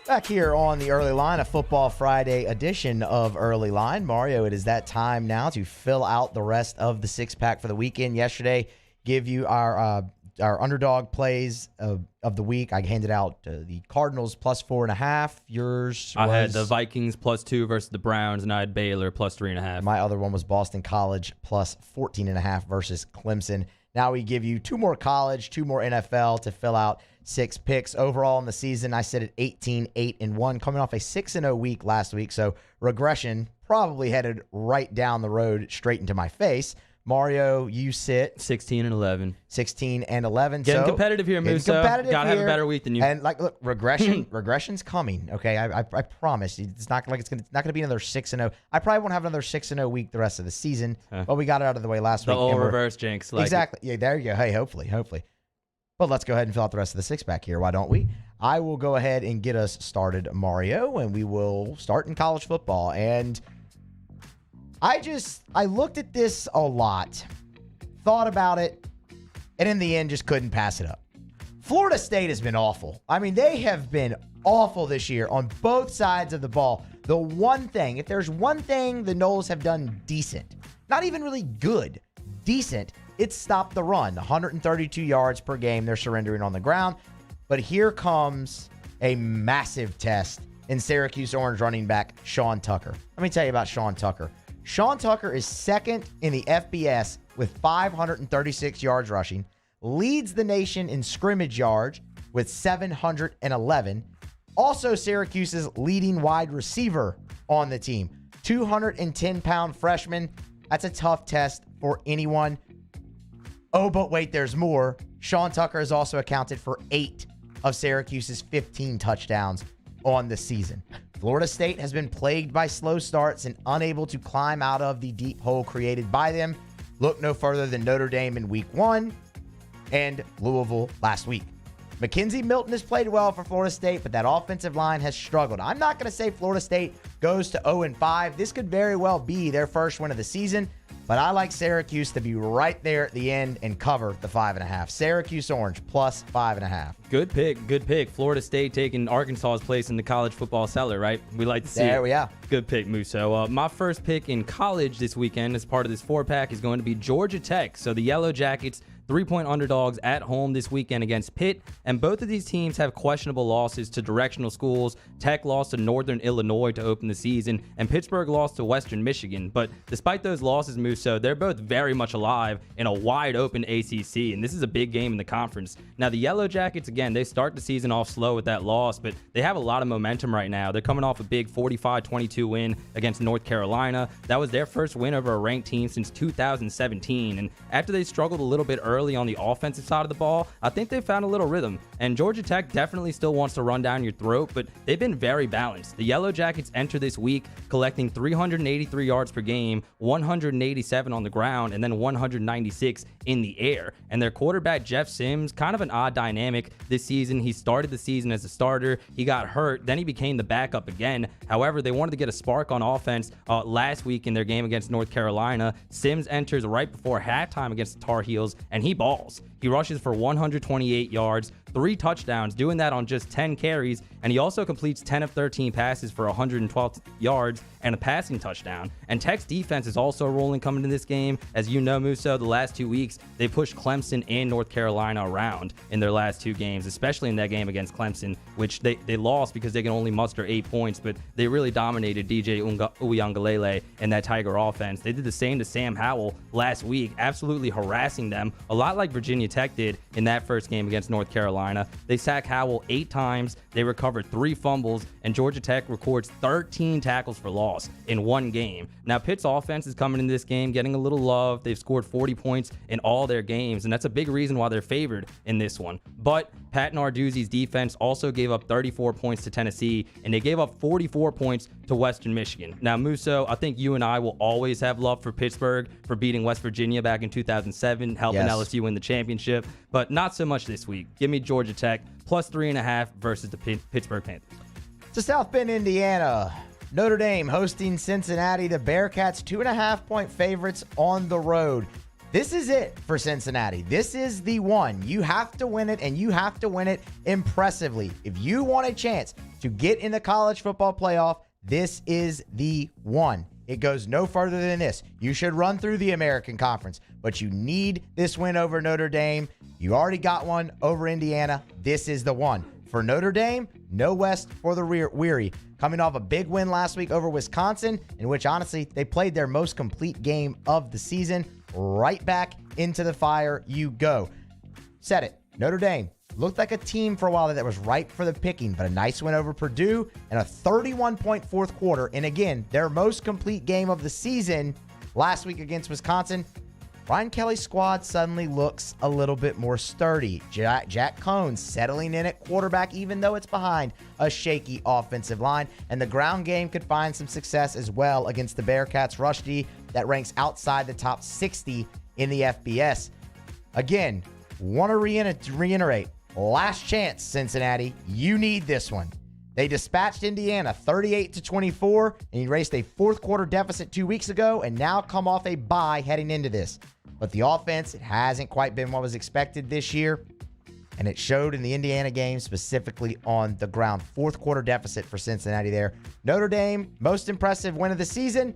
Back here on the Early Line, a Football Friday edition of Early Line. Mario, it is that time now to fill out the rest of the six-pack for the weekend. Yesterday, give you our underdog plays of the week. I handed out the Cardinals plus 4.5. Yours was... I had the Vikings plus 2 versus the Browns, and I had Baylor plus 3.5. My other one was Boston College plus 14.5 versus Clemson. Now we give you 2 more college, 2 more NFL to fill out 6 picks. Overall in the season, I sit at 18-8-1, coming off a 6-0 week last week. So regression probably headed right down the road straight into my face. Mario, you sit 16-11. 16-11. Getting competitive here, Musso. Gotta have a better week than you. And look, regression's coming. Okay, I promise. It's not like it's not gonna be another 6-0. I probably won't have another 6-0 week the rest of the season. But we got it out of the way last week. The old reverse jinx. Exactly. Yeah, there you go. Hey, hopefully. But let's go ahead and fill out the rest of the six-pack here. Why don't we? I will go ahead and get us started, Mario, and we will start in college football. And I looked at this a lot, thought about it, and in the end just couldn't pass it up. Florida State has been awful. I mean, they have been awful this year on both sides of the ball. The one thing, if there's one thing the Noles have done decent, not even really good, decent, it's stopped the run. 132 yards per game they're surrendering on the ground. But here comes a massive test in Syracuse Orange running back Sean Tucker. Let me tell you about Sean Tucker. Sean Tucker is second in the FBS with 536 yards rushing, leads the nation in scrimmage yards with 711. Also Syracuse's leading wide receiver on the team, 210-pound freshman. That's a tough test for anyone. Oh, but wait, there's more. Sean Tucker has also accounted for 8 of Syracuse's 15 touchdowns on the season. Florida State has been plagued by slow starts and unable to climb out of the deep hole created by them. Look no further than Notre Dame in week 1 and Louisville last week. Mackenzie Milton has played well for Florida State, but that offensive line has struggled. I'm not going to say Florida State goes to 0-5. This could very well be their first win of the season, but I like Syracuse to be right there at the end and cover the 5.5. Syracuse Orange plus 5.5. Good pick. Florida State taking Arkansas's place in the college football cellar, right? We like to see There it. we are. Good pick, Musso. My first pick in college this weekend as part of this 4-pack is going to be Georgia Tech. So the Yellow Jackets, 3-point underdogs at home this weekend against Pitt, and both of these teams have questionable losses to directional schools. Tech lost to Northern Illinois to open the season, and Pittsburgh lost to Western Michigan. But despite those losses, Musso, they're both very much alive in a wide-open ACC, and this is a big game in the conference. Now, the Yellow Jackets, again, they start the season off slow with that loss, but they have a lot of momentum right now. They're coming off a big 45-22 win against North Carolina. That was their first win over a ranked team since 2017, and after they struggled a little bit early on the offensive side of the ball, I think they found a little rhythm. And Georgia Tech definitely still wants to run down your throat, but they've been very balanced. The Yellow Jackets enter this week collecting 383 yards per game, 187 on the ground, and then 196 in the air. And their quarterback, Jeff Sims, kind of an odd dynamic this season. He started the season as a starter. He got hurt. Then he became the backup again. However, they wanted to get a spark on offense last week in their game against North Carolina. Sims enters right before halftime against the Tar Heels, and he balls. He rushes for 128 yards, 3 touchdowns, doing that on just 10 carries, and he also completes 10 of 13 passes for 112 yards and a passing touchdown. And Tech's defense is also rolling coming into this game. As you know, Musso, the last 2 weeks, they pushed Clemson and North Carolina around in their last 2 games, especially in that game against Clemson, which they lost because they can only muster 8 points, but they really dominated DJ Uiagalelei and that Tiger offense. They did the same to Sam Howell last week, absolutely harassing them, a lot like Virginia Tech did in that first game against North Carolina. They sack Howell 8 times, they recovered 3 fumbles, and Georgia Tech records 13 tackles for loss in 1 game. Now, Pitt's offense is coming in this game, getting a little love. They've scored 40 points in all their games, and that's a big reason why they're favored in this one. But Pat Narduzzi's defense also gave up 34 points to Tennessee, and they gave up 44 points to Western Michigan. Now, Musso, I think you and I will always have love for Pittsburgh for beating West Virginia back in 2007, helping LSU win the championship, but not so much this week. Give me Georgia Tech plus 3.5 versus the Pittsburgh Panthers. To South Bend, Indiana. Notre Dame hosting Cincinnati. The Bearcats 2.5-point favorites on the road. This is it for Cincinnati. This is the one. You have to win it, and you have to win it impressively. If you want a chance to get in the college football playoff, this is the one. It goes no further than this. You should run through the American Conference, but you need this win over Notre Dame. You already got one over Indiana. This is the one. For Notre Dame, no West for the weary. Coming off a big win last week over Wisconsin, in which, honestly, they played their most complete game of the season. Right back into the fire you go. Said it. Notre Dame looked like a team for a while that was ripe for the picking, but a nice win over Purdue and a 31-point fourth quarter. And again, their most complete game of the season last week against Wisconsin. Brian Kelly's squad suddenly looks a little bit more sturdy. Jack Cohn settling in at quarterback, even though it's behind a shaky offensive line. And the ground game could find some success as well against the Bearcats rush D that ranks outside the top 60 in the FBS. Again, want to reiterate, last chance, Cincinnati. You need this one. They dispatched Indiana 38-24 and erased a fourth quarter deficit 2 weeks ago and now come off a bye heading into this. But the offense, it hasn't quite been what was expected this year, and it showed in the Indiana game, specifically on the ground. Fourth quarter deficit for Cincinnati there. Notre Dame, most impressive win of the season.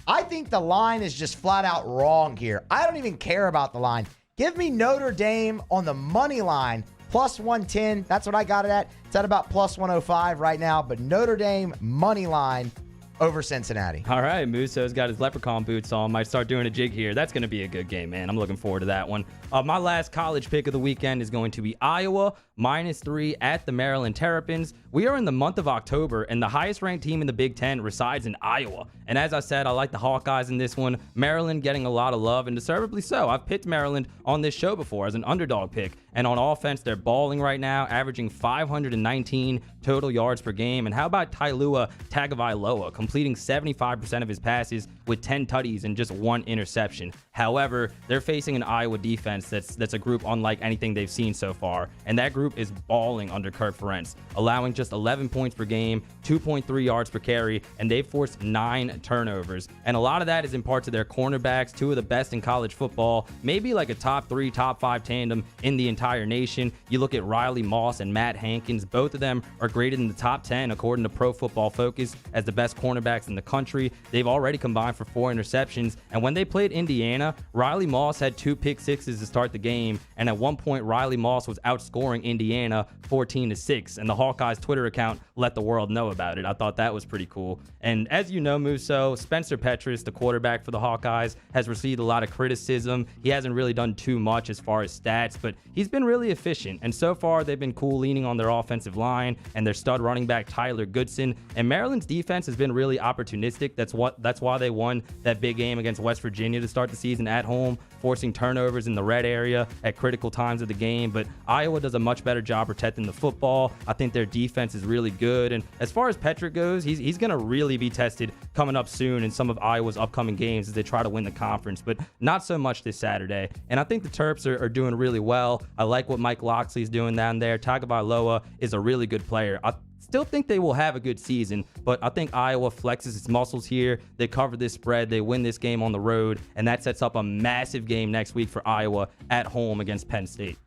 I think the line is just flat out wrong here. I don't even care about the line. Give me Notre Dame on the money line, plus 110. That's what I got it at. It's at about plus 105 right now, but Notre Dame money line over Cincinnati. All right, Muso's got his leprechaun boots on. Might start doing a jig here. That's going to be a good game, man. I'm looking forward to that one. My last college pick of the weekend is going to be Iowa, -3 at the Maryland Terrapins. We are in the month of October, and the highest-ranked team in the Big Ten resides in Iowa. And as I said, I like the Hawkeyes in this one. Maryland getting a lot of love, and deservedly so. I've picked Maryland on this show before as an underdog pick. And on offense, they're balling right now, averaging 519 total yards per game. And how about Tailua Tagovailoa, completing 75% of his passes with 10 tutties and just 1 interception. However, they're facing an Iowa defense that's a group unlike anything they've seen so far. And that group is balling under Kirk Ferentz, allowing just 11 points per game, 2.3 yards per carry, and they've forced 9 turnovers. And a lot of that is in part to their cornerbacks, 2 of the best in college football, maybe like a top 3, top 5 tandem in the entire nation. You look at Riley Moss and Matt Hankins, both of them are graded in the top 10 according to Pro Football Focus as the best cornerbacks in the country. They've already combined for 4 interceptions, and when they played Indiana, Riley Moss had 2 pick sixes to start the game, and at one point Riley Moss was outscoring Indiana 14-6, and the Hawkeyes Twitter account let the world know about it. I thought that was pretty cool. And as you know, Muso, Spencer Petras, the quarterback for the Hawkeyes, has received a lot of criticism. He hasn't really done too much as far as stats, but he's been really efficient, and so far they've been cool leaning on their offensive line and their stud running back Tyler Goodson. And Maryland's defense has been really opportunistic. That's why they won that big game against West Virginia to start the season at home, forcing turnovers in the red area at critical times of the game. But Iowa does a much better job protecting the football. I think their defense is really good. And as far as Petrick goes, he's going to really be tested coming up soon in some of Iowa's upcoming games as they try to win the conference, but not so much this Saturday. And I think the Terps are doing really well. I like what Mike Loxley's doing down there. Tagovailoa is a really good player. I still think they will have a good season, but I think Iowa flexes its muscles here. They cover this spread. They win this game on the road, and that sets up a massive game next week for Iowa at home against Penn State.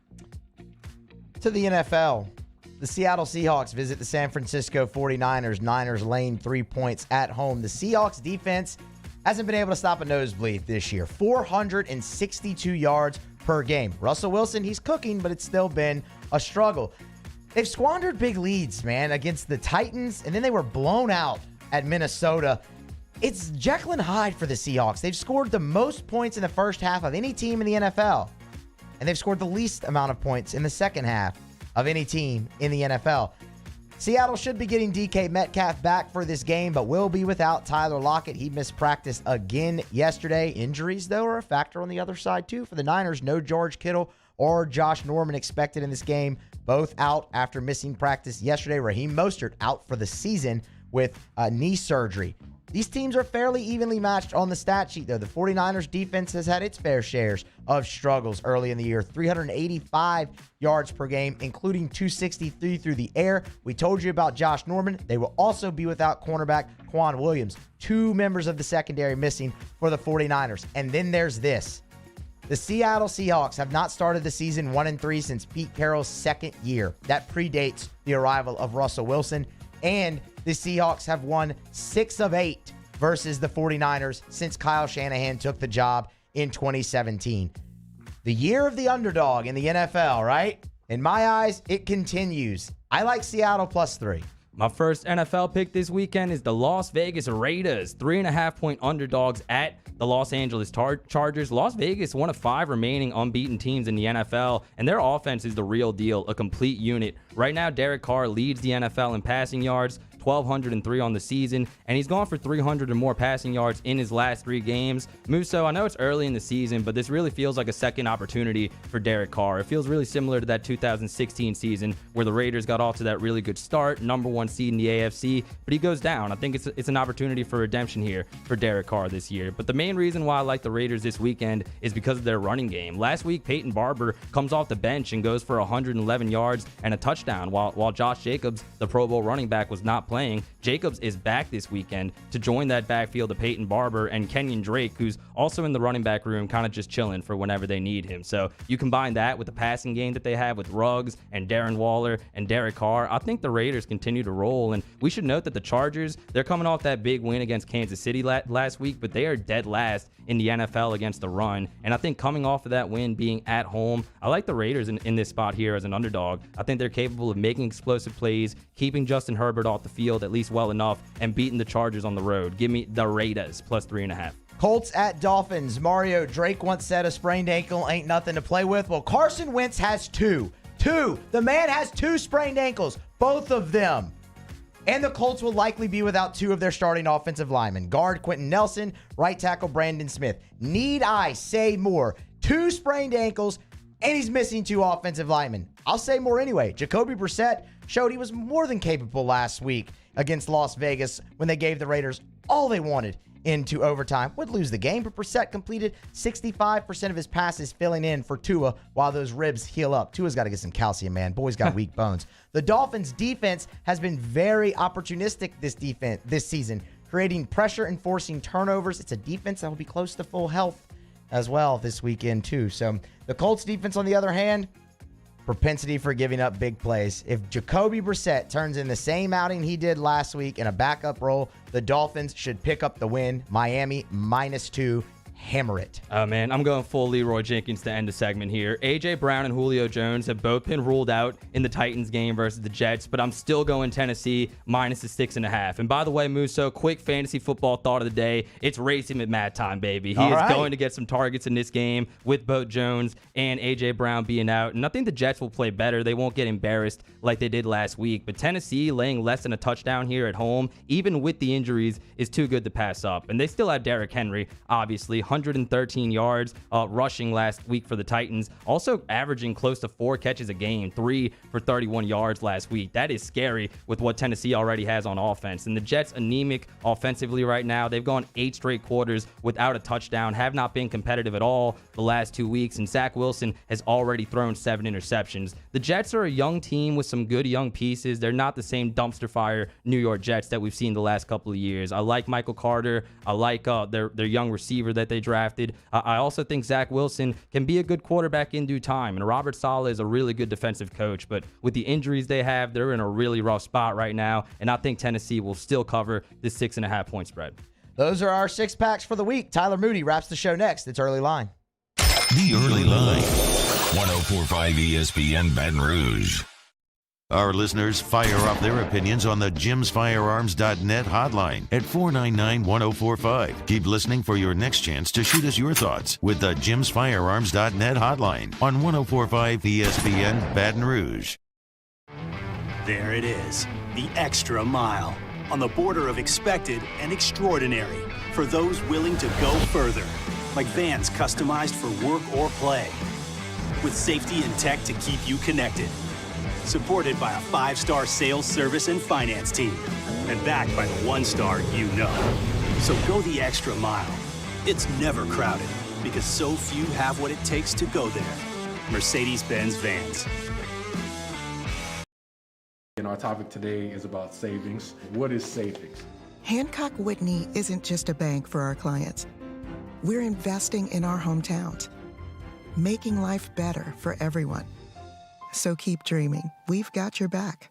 To the NFL, the Seattle Seahawks visit the San Francisco 49ers. Niners laying 3 points at home. The Seahawks defense hasn't been able to stop a nosebleed this year. 462 yards per game. Russell Wilson, he's cooking, but it's still been a struggle. They've squandered big leads, man, against the Titans, and then they were blown out at Minnesota. It's Jekyll and Hyde for the Seahawks. They've scored the most points in the first half of any team in the NFL, and they've scored the least amount of points in the second half of any team in the NFL. Seattle should be getting DK Metcalf back for this game, but will be without Tyler Lockett. He missed practice again yesterday. Injuries, though, are a factor on the other side, too. For the Niners, no George Kittle or Josh Norman expected in this game. Both out after missing practice yesterday. Raheem Mostert out for the season with knee surgery. These teams are fairly evenly matched on the stat sheet, though. The 49ers defense has had its fair shares of struggles early in the year. 385 yards per game, including 263 through the air. We told you about Josh Norman. They will also be without cornerback Quan Williams. 2 members of the secondary missing for the 49ers. And then there's this. The Seattle Seahawks have not started the season 1-3 since Pete Carroll's second year. That predates the arrival of Russell Wilson. And the Seahawks have won 6 of 8 versus the 49ers since Kyle Shanahan took the job in 2017. The year of the underdog in the NFL, right? In my eyes, it continues. I like Seattle +3. My first NFL pick this weekend is the Las Vegas Raiders, 3.5-point underdogs at the Los Angeles Chargers. Las Vegas, one of 5 remaining unbeaten teams in the NFL, and their offense is the real deal, a complete unit. Right now, Derek Carr leads the NFL in passing yards, 1,203 on the season, and he's gone for 300 or more passing yards in his last 3 games. Muso, I know it's early in the season, but this really feels like a second opportunity for Derek Carr. It feels really similar to that 2016 season where the Raiders got off to that really good start, number 1 seed in the AFC, but he goes down. I think it's an opportunity for redemption here for Derek Carr this year. But the main reason why I like the Raiders this weekend is because of their running game. Last week, Peyton Barber comes off the bench and goes for 111 yards and a touchdown, while Josh Jacobs, the Pro Bowl running back, was not playing. Jacobs is back this weekend to join that backfield of Peyton Barber and Kenyon Drake, who's also in the running back room, kind of just chilling for whenever they need him. So you combine that with the passing game that they have with Ruggs and Darren Waller and Derek Carr, I think the Raiders continue to roll. And we should note that the Chargers, they're coming off that big win against Kansas City last week, but they are dead last in the NFL against the run. And I think coming off of that win, being at home, I like the Raiders in this spot here as an underdog. I think they're capable of making explosive plays, keeping Justin Herbert off the field, field at least well enough and beating the Chargers on the road. Give me the Raiders plus 3.5. Colts at Dolphins. Mario, Drake once said a sprained ankle ain't nothing to play with. Well, Carson Wentz has two. The man has 2 sprained ankles, both of them. And the Colts will likely be without 2 of their starting offensive linemen. Guard Quentin Nelson, right tackle Brandon Smith. Need I say more? 2 sprained ankles, and he's missing 2 offensive linemen. I'll say more anyway. Jacoby Brissett showed he was more than capable last week against Las Vegas when they gave the Raiders all they wanted into overtime. Would lose the game, but Brissett completed 65% of his passes filling in for Tua while those ribs heal up. Tua's got to get some calcium, man. Boy's got weak bones. The Dolphins' defense has been very opportunistic this season, creating pressure and forcing turnovers. It's a defense that will be close to full health as well this weekend, too. So the Colts defense, on the other hand, propensity for giving up big plays. If Jacoby Brissett turns in the same outing he did last week in a backup role, the Dolphins should pick up the win. Miami -2. Hammer it. Oh, man, I'm going full Leroy Jenkins to end the segment here. A.J. Brown and Julio Jones have both been ruled out in the Titans game versus the Jets, but I'm still going Tennessee -6.5. And by the way, Musso, quick fantasy football thought of the day. It's racing at Matt time, baby. He is going to get some targets in this game with both Jones and A.J. Brown being out. And I think the Jets will play better. They won't get embarrassed like they did last week. But Tennessee laying less than a touchdown here at home, even with the injuries, is too good to pass up. And they still have Derrick Henry, obviously, 113 yards rushing last week for the Titans. Also averaging close to 4 catches a game, 3 for 31 yards last week. That is scary with what Tennessee already has on offense. And the Jets anemic offensively right now. They've gone 8 straight quarters without a touchdown, have not been competitive at all the last 2 weeks. And Zach Wilson has already thrown 7 interceptions. The Jets are a young team with some good young pieces. They're not the same dumpster fire New York Jets that we've seen the last couple of years. I like Michael Carter. I like their young receiver that they drafted. I also think Zach Wilson can be a good quarterback in due time. And Robert Saleh is a really good defensive coach. But with the injuries they have, they're in a really rough spot right now. And I think Tennessee will still cover this 6.5 point spread. Those are our 6 packs for the week. Tyler Moody wraps the show next. It's Early Line. The Early Line. 104.5 ESPN Baton Rouge. Our listeners fire off their opinions on the jimsfirearms.net hotline at 499-1045. Keep listening for your next chance to shoot us your thoughts with the jimsfirearms.net hotline on 104.5 ESPN Baton Rouge. There it is, the extra mile, on the border of expected and extraordinary for those willing to go further, like vans customized for work or play, with safety and tech to keep you connected. Supported by a 5-star sales, service, and finance team. And backed by the 1-star you know. So go the extra mile. It's never crowded because so few have what it takes to go there. Mercedes-Benz Vans. And our topic today is about savings. What is savings? Hancock Whitney isn't just a bank for our clients. We're investing in our hometowns, making life better for everyone. So keep dreaming. We've got your back.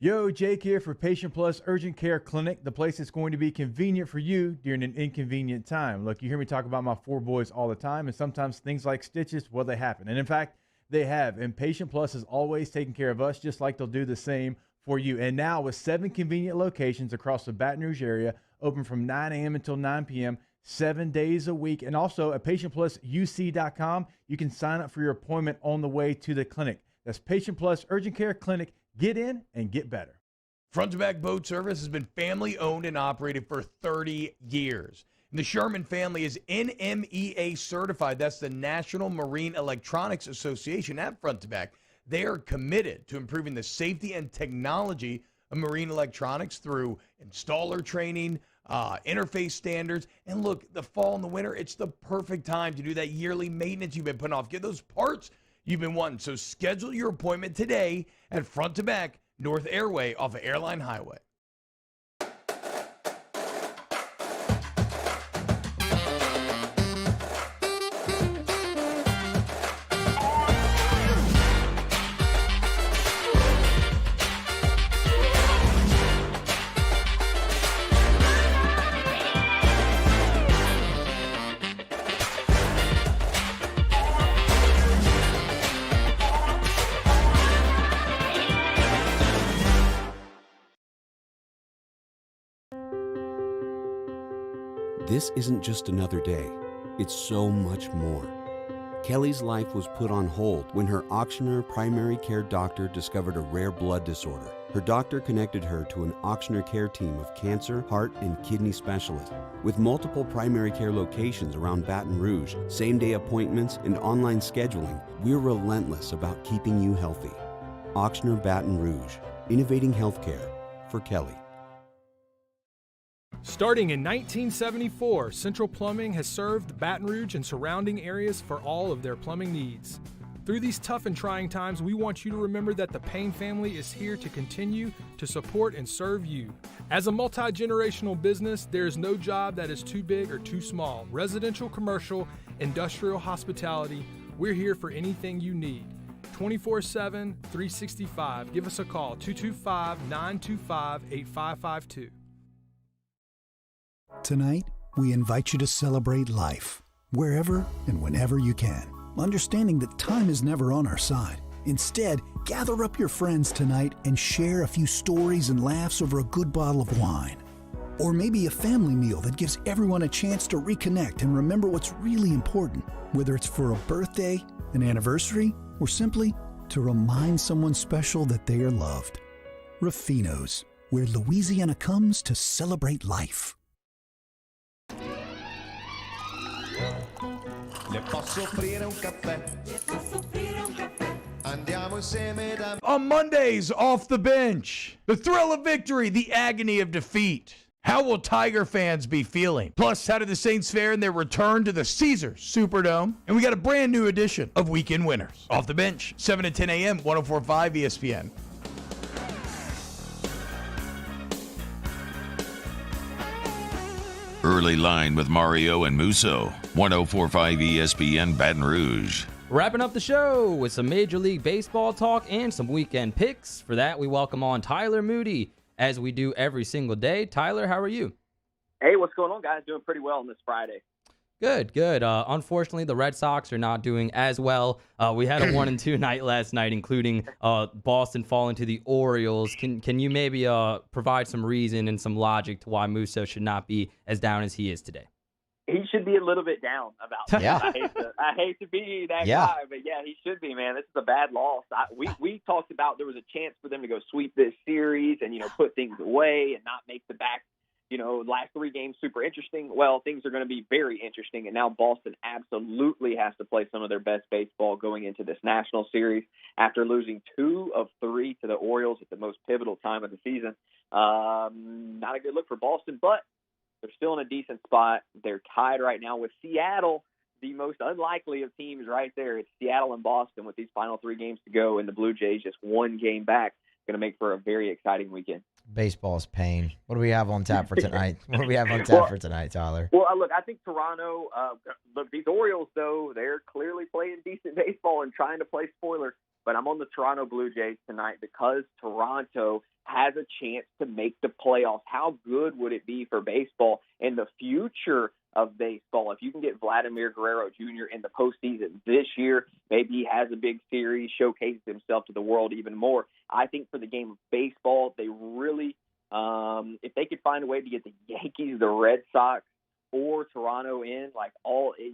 Yo, Jake here for Patient Plus Urgent Care Clinic, the place that's going to be convenient for you during an inconvenient time. Look, you hear me talk about my 4 boys all the time, and sometimes things like stitches, well, they happen. And in fact, they have. And Patient Plus is always taking care of us, just like they'll do the same for you. And now with 7 convenient locations across the Baton Rouge area, open from 9 a.m. until 9 p.m., 7 days a week. And also at PatientPlusUC.com, you can sign up for your appointment on the way to the clinic. That's Patient Plus Urgent Care Clinic. Get in and get better. Front to Back Boat Service has been family owned and operated for 30 years. And the Sherman family is NMEA certified. That's the National Marine Electronics Association at Front to Back. They are committed to improving the safety and technology of marine electronics through installer training, interface standards. And look, the fall and the winter, it's the perfect time to do that yearly maintenance you've been putting off. Get those parts you've been wanting. So schedule your appointment today at Front to Back North Airway off of Airline Highway. This isn't just another day. It's so much more. Kelly's life was put on hold when her auctioneer primary care doctor discovered a rare blood disorder. Her doctor connected her to an auctioneer care team of cancer, heart, and kidney specialists. With multiple primary care locations around Baton Rouge, same-day appointments, and online scheduling, we're relentless about keeping you healthy. Auctioneer Baton Rouge, innovating healthcare for Kelly. Starting in 1974, Central Plumbing has served Baton Rouge and surrounding areas for all of their plumbing needs. Through these tough and trying times, we want you to remember that the Payne family is here to continue to support and serve you. As a multi-generational business, there is no job that is too big or too small. Residential, commercial, industrial, hospitality, we're here for anything you need. 24/7, 365. Give us a call, 225-925-8552. Tonight, we invite you to celebrate life, wherever and whenever you can, understanding that time is never on our side. Instead, gather up your friends tonight and share a few stories and laughs over a good bottle of wine. Or maybe a family meal that gives everyone a chance to reconnect and remember what's really important, whether it's for a birthday, an anniversary, or simply to remind someone special that they are loved. Ruffino's, where Louisiana comes to celebrate life. Le posso offrire un caffè? Andiamo insieme da... On Mondays, Off the Bench. The thrill of victory, the agony of defeat. How will Tiger fans be feeling? Plus, how did the Saints fare in their return to the Caesars Superdome? And we got a brand new edition of Weekend Winners. Off the Bench, 7 to 10 a.m., 104.5 ESPN. Early Line with Mario and Musso, 104.5 ESPN Baton Rouge. Wrapping up the show with some Major League Baseball talk and some weekend picks. For that, we welcome on Tyler Moody, as we do every single day. Tyler, how are you? Hey, what's going on, guys? Doing pretty well on this Friday. Good, good. Unfortunately, the Red Sox are not doing as well. We had a 1-2 night last night, including Boston falling to the Orioles. Can you maybe provide some reason and some logic to why Musso should not be as down as he is today? He should be a little bit down about that. Yeah. I hate to be that guy, but yeah, he should be, man. This is a bad loss. We talked about there was a chance for them to go sweep this series and, put things away and not make the back, last three games super interesting. Well, things are going to be very interesting, and now Boston absolutely has to play some of their best baseball going into this national series after losing 2 of 3 to the Orioles at the most pivotal time of the season. Not a good look for Boston, but they're still in a decent spot. They're tied right now with Seattle, the most unlikely of teams right there. It's Seattle and Boston with these final 3 games to go, and the Blue Jays just 1 game back. Going to make for a very exciting weekend. Baseball's pain. What do we have on tap for tonight? For tonight, Tyler? Well, look, I think Toronto, look, these Orioles, though, they're clearly playing decent baseball and trying to play spoiler, but I'm on the Toronto Blue Jays tonight because Toronto has a chance to make the playoffs. How good would it be for baseball and the future of baseball if you can get Vladimir Guerrero Jr. in the postseason this year? Maybe he has a big series, showcases himself to the world even more. I think for the game of baseball, they really, if they could find a way to get the Yankees, the Red Sox, or Toronto in,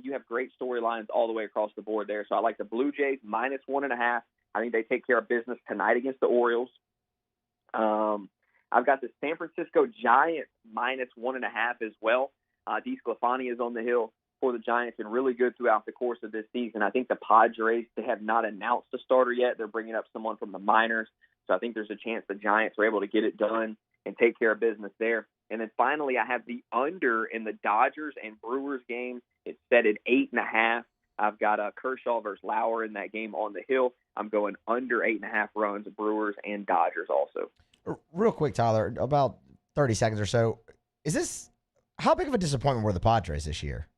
you have great storylines all the way across the board there. So I like the Blue Jays -1.5. I think they take care of business tonight against the Orioles. I've got the San Francisco Giants -1.5 as well. DeSclafani is on the hill for the Giants and really good throughout the course of this season. I think the Padres, they have not announced a starter yet. They're bringing up someone from the minors. So I think there's a chance the Giants are able to get it done and take care of business there. And then finally, I have the under in the Dodgers and Brewers game. It's set at 8.5. I've got Kershaw versus Lauer in that game on the hill. I'm going under 8.5 runs, Brewers and Dodgers also. Real quick, Tyler, about 30 seconds or so. How big of a disappointment were the Padres this year?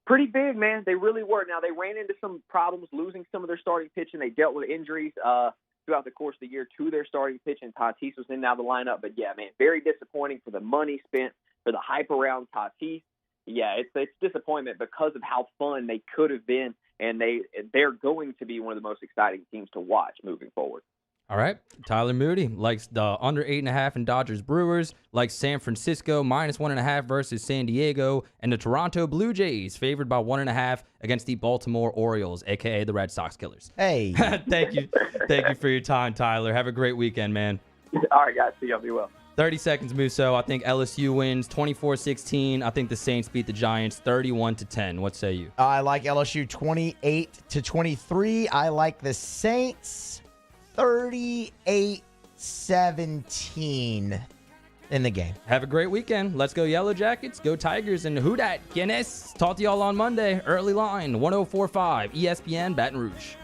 Pretty big, man. They really were. Now, they ran into some problems, losing some of their starting pitching. They dealt with injuries throughout the course of the year to their starting pitching. Tatis was in now the lineup. But, yeah, man, very disappointing for the money spent, for the hype around Tatis. Yeah, it's disappointment because of how fun they could have been, and they're going to be one of the most exciting teams to watch moving forward. All right. Tyler Moody likes the under 8.5 in Dodgers Brewers, likes San Francisco minus 1.5 versus San Diego, and the Toronto Blue Jays favored by 1.5 against the Baltimore Orioles, aka the Red Sox Killers. Hey. Thank you for your time, Tyler. Have a great weekend, man. All right, guys. See y'all. Be well. 30 seconds, Musso. I think LSU wins 24-16. I think the Saints beat the Giants 31-10. What say you? I like LSU 28-23. I like the Saints 38-17 in the game. Have a great weekend. Let's go Yellow Jackets. Go Tigers. And who dat? Guinness. Talk to y'all on Monday. Early line 104.5 ESPN Baton Rouge.